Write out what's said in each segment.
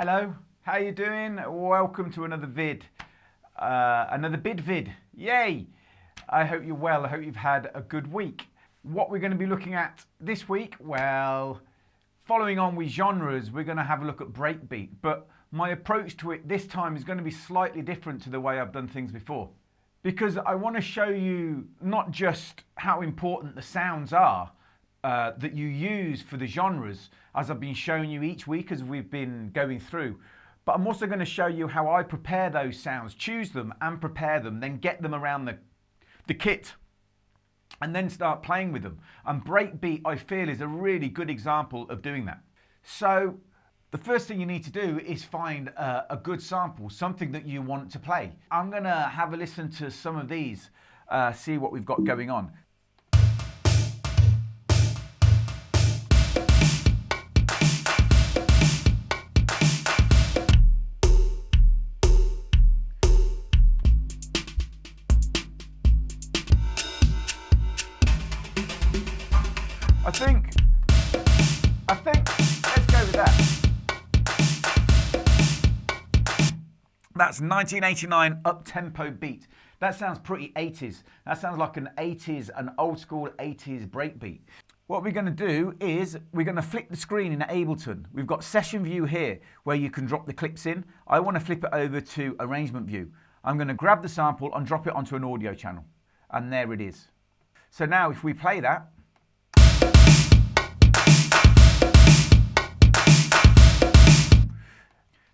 Hello, how you doing? Welcome to another vid. Another bid vid. Yay! I hope you're well. I hope you've had a good week. What we're going to be looking at this week, well, following on with genres, we're going to have a look at breakbeat. But my approach to it this time is going to be slightly different to the way I've done things before. Because I want to show you not just how important the sounds are that you use for the genres, as I've been showing you each week as we've been going through, but I'm also going to show you how I prepare those sounds, choose them and prepare them, then get them around the kit and then start playing with them. And breakbeat, I feel, is a really good example of doing that. So the first thing you need to do is find a good sample, something that you want to play. I'm going to have a listen to some of these, see what we've got going on. I think, let's go with that. That's 1989 up-tempo beat. That sounds pretty 80s. That sounds like an old school 80s breakbeat. What we're going to do is we're going to flip the screen in Ableton. We've got session view here where you can drop the clips in. I want to flip it over to arrangement view. I'm going to grab the sample and drop it onto an audio channel. And there it is. So now if we play that,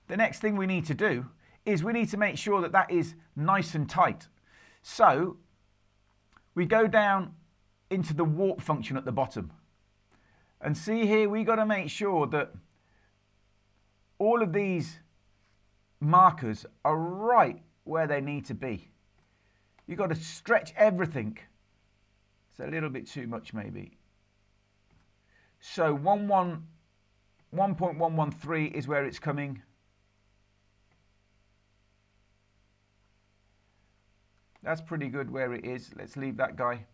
the next thing we need to do is we need to make sure that that is nice and tight. So we go down into the warp function at the bottom. And see here, we got to make sure that all of these markers are right where they need to be. You've got to stretch everything. It's a little bit too much maybe. So 1.113 is where it's coming. That's pretty good where it is. Let's leave that guy.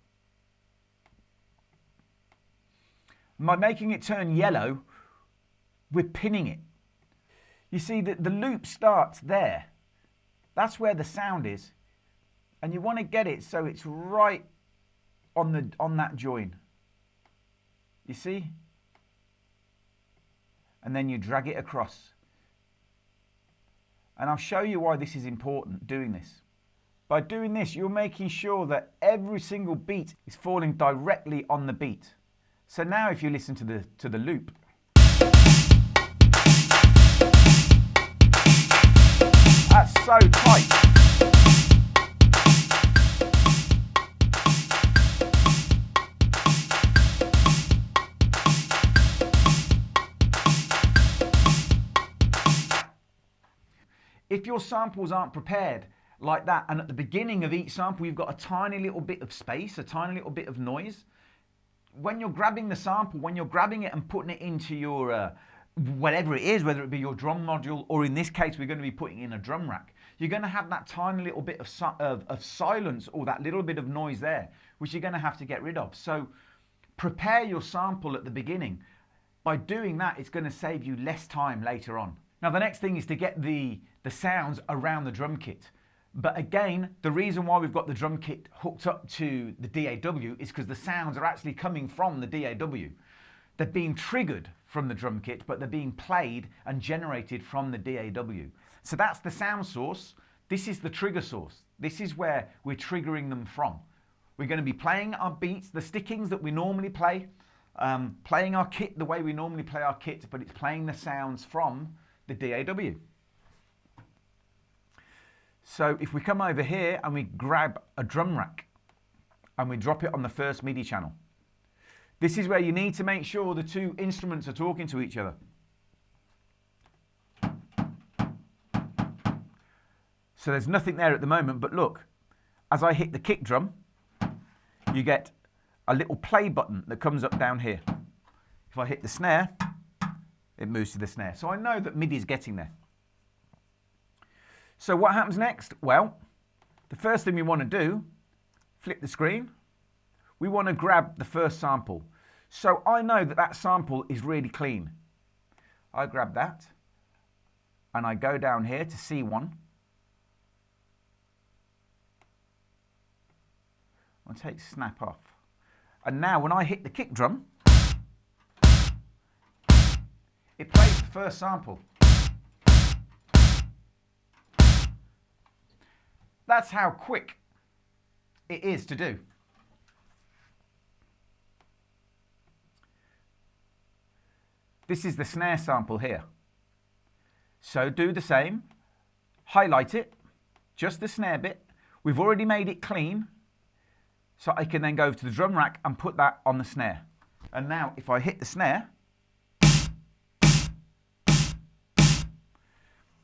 By making it turn yellow, we're pinning it. You see that the loop starts there. That's where the sound is. And you want to get it so it's right on that join. You see? And then you drag it across. And I'll show you why this is important, doing this. By doing this, you're making sure that every single beat is falling directly on the beat. So now if you listen to the loop, that's so tight. If your samples aren't prepared like that, and at the beginning of each sample you've got a tiny little bit of space, a tiny little bit of noise, when you're grabbing the sample, when you're grabbing it and putting it into your whatever it is, whether it be your drum module, or in this case we're going to be putting in a drum rack, you're going to have that tiny little bit of silence, or that little bit of noise there, which you're going to have to get rid of. So prepare your sample at the beginning. By doing that, it's going to save you less time later on. Now the next thing is to get the sounds around the drum kit. But again, the reason why we've got the drum kit hooked up to the DAW is because the sounds are actually coming from the DAW. They're being triggered from the drum kit, but they're being played and generated from the DAW. So that's the sound source. This is the trigger source. This is where we're triggering them from. We're going to be playing our beats, the stickings that we normally play, playing our kit the way we normally play our kit, but it's playing the sounds from the DAW. So if we come over here and we grab a drum rack and we drop it on the first MIDI channel, this is where you need to make sure the two instruments are talking to each other. So there's nothing there at the moment, but look, as I hit the kick drum, you get a little play button that comes up down here. If I hit the snare, it moves to the snare. So I know that MIDI is getting there. So what happens next? Well, the first thing we want to do, flip the screen, we want to grab the first sample. So I know that that sample is really clean. I grab that and I go down here to C1. I'll take snap off. And now when I hit the kick drum, it plays the first sample. That's how quick it is to do. This is the snare sample here. So do the same, highlight it, just the snare bit. We've already made it clean, so I can then go to the drum rack and put that on the snare. And now if I hit the snare,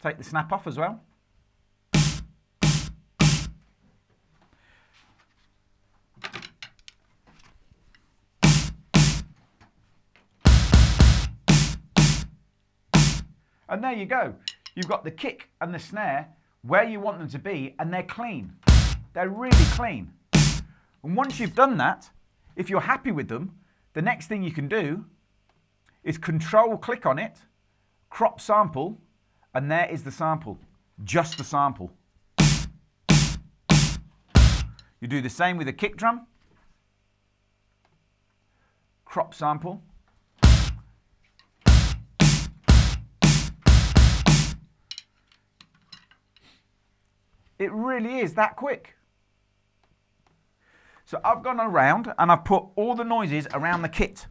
take the snap off as well. And there you go. You've got the kick and the snare where you want them to be, and they're clean. They're really clean. And once you've done that, if you're happy with them, the next thing you can do is control click on it, crop sample, and there is the sample. Just the sample. You do the same with a kick drum. Crop sample. It really is that quick. So I've gone around and I've put all the noises around the kit.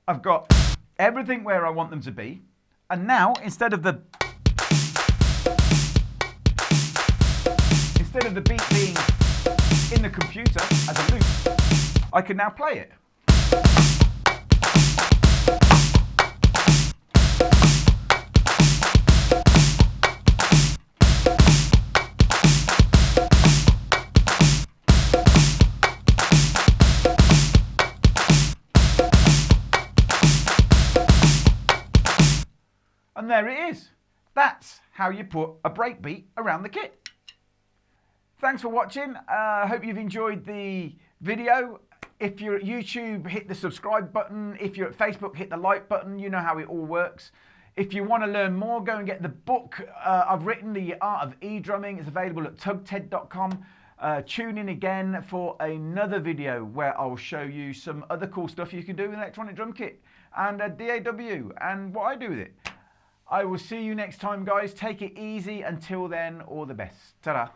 I've got everything where I want them to be. And now, instead of the beat being in the computer as a loop, I can now play it. And there it is. That's how you put a breakbeat around the kit. Thanks for watching. I hope you've enjoyed the video. If you're at YouTube, hit the subscribe button. If you're at Facebook, hit the like button. You know how it all works. If you want to learn more, go and get the book I've written, The Art of eDrumming. It's available at tugted.com. Tune in again for another video where I'll show you some other cool stuff you can do with an electronic drum kit and a DAW and what I do with it. I will see you next time, guys. Take it easy. Until then, all the best. Ta-da.